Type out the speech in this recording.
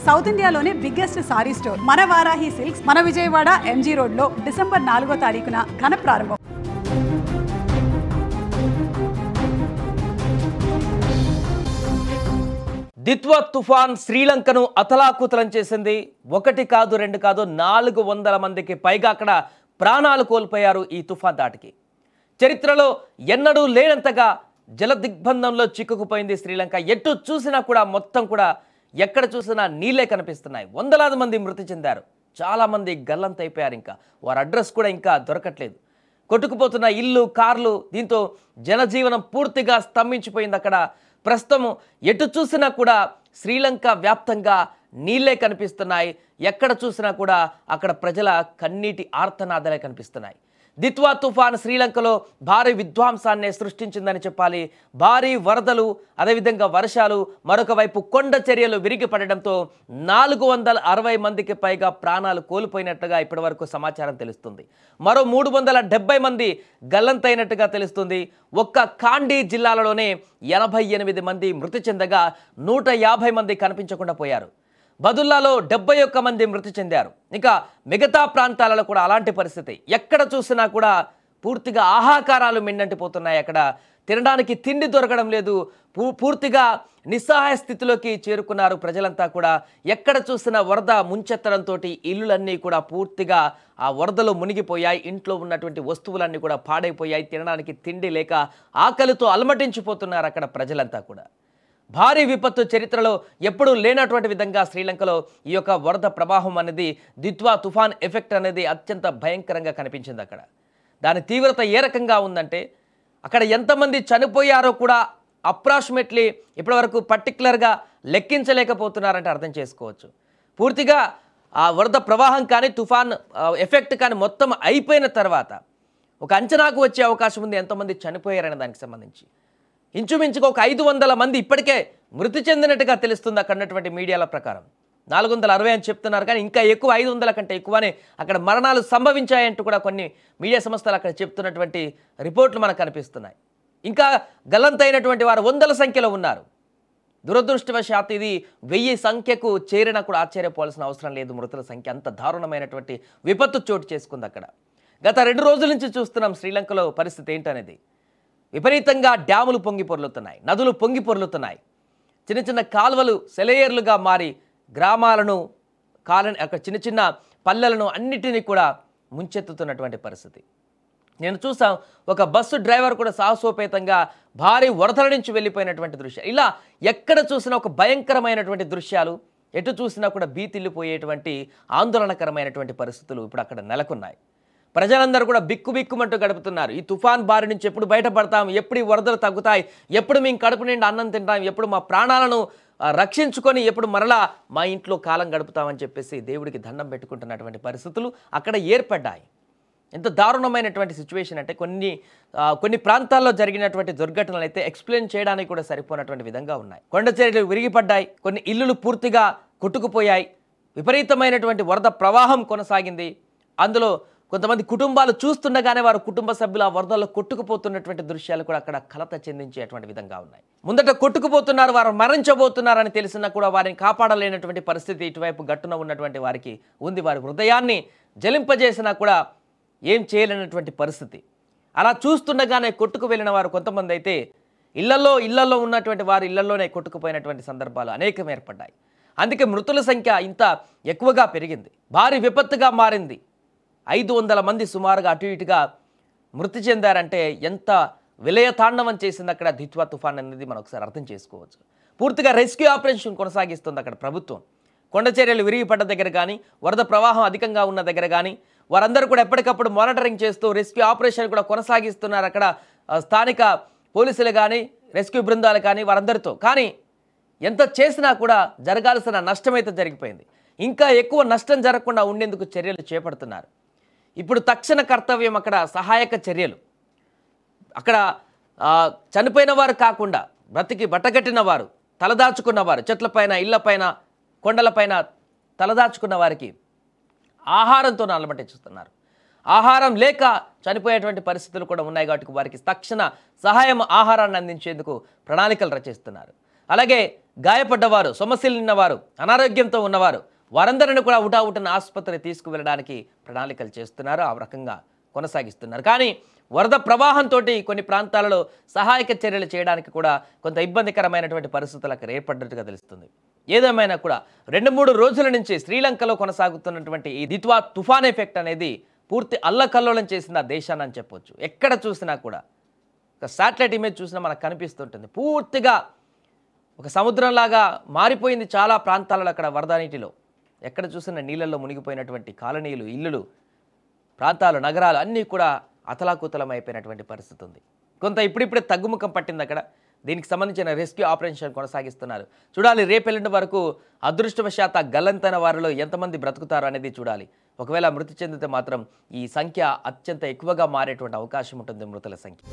South ఇండియాలోనే biggest sorry store మన Varahi silks మన విజయవాడ ఎంజీ రోడ్ లో డిసెంబర్ 4వ తారీఖున ఘన ప్రారంభం. దిత్వా తుఫాన్ శ్రీలంకను అతలాకుతలం చేసింది. ఒకటి కాదు రెండు కాదు 400 మందికి పైగా అక్కడ ప్రాణాలు కోల్పోయారు ఈ తుఫాన్ దాటికి. చరిత్రలో ఎన్నడూ లేనంతగా జల దిగ్బంధంలో చిక్కుకుపోయింది శ్రీలంక. ఎటు చూసినా కూడా మొత్తం కూడా ఎక్కడ చూసినా నీళ్ళే కనిపిస్తున్నాయి. వందలాది మంది మృతి చెందారు, చాలామంది గల్లంతైపోయారు. ఇంకా వారి అడ్రస్ కూడా ఇంకా దొరకట్లేదు. కొట్టుకుపోతున్న ఇల్లు, కార్లు, దీంతో జనజీవనం పూర్తిగా స్తంభించిపోయింది. అక్కడ ప్రస్తుతం ఎటు చూసినా కూడా శ్రీలంక వ్యాప్తంగా నీళ్ళే కనిపిస్తున్నాయి. ఎక్కడ చూసినా కూడా అక్కడ ప్రజల కన్నీటి ఆర్తనాదాలే కనిపిస్తున్నాయి. దిత్వా తుఫాన్ శ్రీలంకలో భారీ విధ్వంసాన్ని సృష్టించిందని చెప్పాలి. భారీ వరదలు, అదేవిధంగా వర్షాలు, మరొక వైపు కొండ చర్యలు విరిగిపడడంతో 460 మందికి పైగా ప్రాణాలు కోల్పోయినట్టుగా ఇప్పటివరకు సమాచారం తెలుస్తుంది. మరో 370 మంది గల్లంతైనట్టుగా తెలుస్తుంది. ఒక్క కాండీ జిల్లాలలోనే 88 మంది మృతి చెందగా 150 మంది కనిపించకుండా పోయారు. బదుల్లాలో 71 మంది మృతి చెందారు. ఇంకా మిగతా ప్రాంతాలలో కూడా అలాంటి పరిస్థితి. ఎక్కడ చూసినా కూడా పూర్తిగా ఆహాకారాలు మిన్నంటిపోతున్నాయి. అక్కడ తినడానికి తిండి దొరకడం లేదు. పూర్తిగా నిస్సహాయ స్థితిలోకి చేరుకున్నారు ప్రజలంతా కూడా. ఎక్కడ చూసినా వరద ముంచెత్తడంతో ఇల్లులన్నీ కూడా పూర్తిగా ఆ వరదలో మునిగిపోయాయి. ఇంట్లో ఉన్నటువంటి వస్తువులన్నీ కూడా పాడైపోయాయి. తినడానికి తిండి లేక ఆకలితో అలమటించిపోతున్నారు అక్కడ ప్రజలంతా కూడా. భారీ విపత్తు, చరిత్రలో ఎప్పుడూ లేనటువంటి విధంగా శ్రీలంకలో ఈ యొక్క వరద ప్రవాహం అనేది, దిత్వా తుఫాన్ ఎఫెక్ట్ అనేది అత్యంత భయంకరంగా కనిపించింది. అక్కడ దాని తీవ్రత ఏ రకంగా ఉందంటే అక్కడ ఎంతమంది చనిపోయారో కూడా అప్రాక్సిమేట్లీ ఇప్పటివరకు పర్టికులర్గా లెక్కించలేకపోతున్నారంటే అర్థం చేసుకోవచ్చు. పూర్తిగా ఆ వరద ప్రవాహం కానీ తుఫాన్ ఎఫెక్ట్ కానీ మొత్తం అయిపోయిన తర్వాత ఒక అంచనాకు వచ్చే అవకాశం ఉంది ఎంతమంది చనిపోయారనే దానికి సంబంధించి. ఇంచుమించుగా ఒక 500 మంది ఇప్పటికే మృతి చెందినట్టుగా తెలుస్తుంది అక్కడ ఉన్నటువంటి మీడియాల ప్రకారం. 460 అని చెప్తున్నారు, కానీ ఇంకా ఎక్కువ, 500 కంటే ఎక్కువనే అక్కడ మరణాలు సంభవించాయంటూ కూడా కొన్ని మీడియా సంస్థలు అక్కడ చెప్తున్నటువంటి రిపోర్ట్లు మనకు కనిపిస్తున్నాయి. ఇంకా గల్లంతైనటువంటి వారు వందల సంఖ్యలో ఉన్నారు. దురదృష్టవశాత్తు ఇది 1000 సంఖ్యకు చేరినా కూడా ఆశ్చర్యపోవాల్సిన అవసరం లేదు. మృతుల సంఖ్య అంత దారుణమైనటువంటి విపత్తు చోటు చేసుకుంది అక్కడ. గత 2 రోజుల నుంచి చూస్తున్నాం శ్రీలంకలో పరిస్థితి ఏంటనేది. విపరీతంగా డ్యాములు పొంగి పొర్లుతున్నాయి, నదులు పొంగి పొర్లుతున్నాయి. చిన్న చిన్న కాలువలు సెలయేర్లుగా మారి గ్రామాలను, అక్కడ చిన్న చిన్న పల్లెలను అన్నిటినీ కూడా ముంచెత్తుతున్నటువంటి పరిస్థితి. నేను చూసాం ఒక బస్సు డ్రైవర్ కూడా సాహసోపేతంగా భారీ వరదల నుంచి వెళ్ళిపోయినటువంటి దృశ్యాలు. ఇలా ఎక్కడ చూసినా ఒక భయంకరమైనటువంటి దృశ్యాలు, ఎటు చూసినా కూడా భీతిల్లిపోయేటువంటి ఆందోళనకరమైనటువంటి పరిస్థితులు ఇప్పుడు అక్కడ నెలకొన్నాయి. ప్రజలందరూ కూడా బిక్కుబిక్కుమంటూ గడుపుతున్నారు. ఈ తుఫాన్ బారి నుంచి ఎప్పుడు బయటపడతాం, ఎప్పుడు ఈ వరదలు తగ్గుతాయి, ఎప్పుడు మేము కడుపు నిండా అన్నం తింటాం, ఎప్పుడు మా ప్రాణాలను రక్షించుకొని ఎప్పుడు మరలా మా ఇంట్లో కాలం గడుపుతామని చెప్పేసి దేవుడికి దండం పెట్టుకుంటున్నటువంటి పరిస్థితులు అక్కడ ఏర్పడ్డాయి. ఎంత దారుణమైనటువంటి సిచ్యువేషన్ అంటే కొన్ని ప్రాంతాల్లో జరిగినటువంటి దుర్ఘటనలు అయితే ఎక్స్ప్లెయిన్ చేయడానికి కూడా సరిపోయినటువంటి విధంగా ఉన్నాయి. కొండ చర్యలు విరిగిపడ్డాయి, కొన్ని ఇల్లులు పూర్తిగా కొట్టుకుపోయాయి, విపరీతమైనటువంటి వరద ప్రవాహం కొనసాగింది. అందులో కొంతమంది కుటుంబాలు చూస్తుండగానే వారు కుటుంబ సభ్యులు ఆ వరదల్లో కొట్టుకుపోతున్నటువంటి దృశ్యాలు కూడా అక్కడ కలత చెందించేటువంటి విధంగా ఉన్నాయి. ముందట కొట్టుకుపోతున్నారు, వారు మరణించబోతున్నారని తెలిసినా కూడా వారిని కాపాడలేనటువంటి పరిస్థితి ఇటువైపు గట్టున ఉన్నటువంటి వారికి ఉంది. వారి హృదయాన్ని జలింపజేసినా కూడా ఏం చేయలేనటువంటి పరిస్థితి. అలా చూస్తుండగానే కొట్టుకు వెళ్ళిన వారు కొంతమంది అయితే ఇళ్లలో ఉన్నటువంటి వారు ఇళ్లలోనే కొట్టుకుపోయినటువంటి సందర్భాలు అనేకం ఏర్పడ్డాయి. అందుకే మృతుల సంఖ్య ఇంత ఎక్కువగా పెరిగింది, భారీ విపత్తుగా మారింది. 500 మంది సుమారుగా అటు ఇటుగా మృతి చెందారంటే ఎంత విలయతాండవం చేసింది అక్కడ దిత్వా తుఫాన్ అనేది మనం ఒకసారి అర్థం చేసుకోవచ్చు. పూర్తిగా రెస్క్యూ ఆపరేషన్ కొనసాగిస్తుంది అక్కడ ప్రభుత్వం. కొండ చర్యలు విరిగిపడ్డ దగ్గర కానీ, వరద ప్రవాహం అధికంగా ఉన్న దగ్గర కానీ వారందరూ కూడా ఎప్పటికప్పుడు మానిటరింగ్ చేస్తూ రెస్క్యూ ఆపరేషన్ కూడా కొనసాగిస్తున్నారు అక్కడ స్థానిక పోలీసులు కానీ, రెస్క్యూ బృందాలు కానీ వారందరితో. కానీ ఎంత చేసినా కూడా జరగాల్సిన నష్టమైతే జరిగిపోయింది. ఇంకా ఎక్కువ నష్టం జరగకుండా ఉండేందుకు చర్యలు చేపడుతున్నారు. ఇప్పుడు తక్షణ కర్తవ్యం అక్కడ సహాయక చర్యలు. అక్కడ చనిపోయిన వారు కాకుండా బ్రతికి బట్టగట్టిన వారు, తలదాచుకున్నవారు, చెట్లపైన, ఇళ్లపైన, కొండలపైన తలదాచుకున్న వారికి ఆహారంతో అలమటిస్తున్నారు. ఆహారం లేక చనిపోయేటువంటి పరిస్థితులు కూడా ఉన్నాయి కాబట్టి వారికి తక్షణ సహాయం, ఆహారాన్ని అందించేందుకు ప్రణాళికలు రచిస్తున్నారు. అలాగే గాయపడ్డవారు, సమస్యలు ఉన్నవారు, అనారోగ్యంతో ఉన్నవారు వారందరిని కూడా ఉటావుటన ఆసుపత్రి తీసుకువెళ్ళడానికి ప్రణాళికలు చేస్తున్నారు. ఆ రకంగా కొనసాగిస్తున్నారు. కానీ వరద ప్రవాహంతో కొన్ని ప్రాంతాలలో సహాయక చర్యలు చేయడానికి కూడా కొంత ఇబ్బందికరమైనటువంటి పరిస్థితులు అక్కడ ఏర్పడ్డట్టుగా తెలుస్తుంది. ఏదేమైనా కూడా 2-3 రోజుల నుంచి శ్రీలంకలో కొనసాగుతున్నటువంటి ఈ దిత్వా తుఫాన్ ఎఫెక్ట్ అనేది పూర్తి అల్లకల్లోలం చేసింది ఆ దేశాన్ని అని చెప్పొచ్చు. ఎక్కడ చూసినా కూడా ఒక శాటిలైట్ ఇమేజ్ చూసినా మనకు కనిపిస్తుంటుంది. పూర్తిగా ఒక సముద్రంలాగా మారిపోయింది చాలా ప్రాంతాలలో అక్కడ వరద నీటిలో. ఎక్కడ చూసినా నీళ్ళల్లో మునిగిపోయినటువంటి కాలనీలు, ఇల్లులు, ప్రాంతాలు, నగరాలు అన్నీ కూడా అతలాకుతలం అయిపోయినటువంటి పరిస్థితి ఉంది. కొంత ఇప్పుడిప్పుడే తగ్గుముఖం పట్టింది అక్కడ. దీనికి సంబంధించిన రెస్క్యూ ఆపరేషన్ కొనసాగిస్తున్నారు. చూడాలి రేపెల్లుండి వరకు అదృష్టవశాత్తు ఆ గల్లంతైన వారిలో ఎంతమంది బ్రతుకుతారు అనేది చూడాలి. ఒకవేళ మృతి చెందితే మాత్రం ఈ సంఖ్య అత్యంత ఎక్కువగా మారేటువంటి అవకాశం ఉంటుంది, మృతుల సంఖ్య.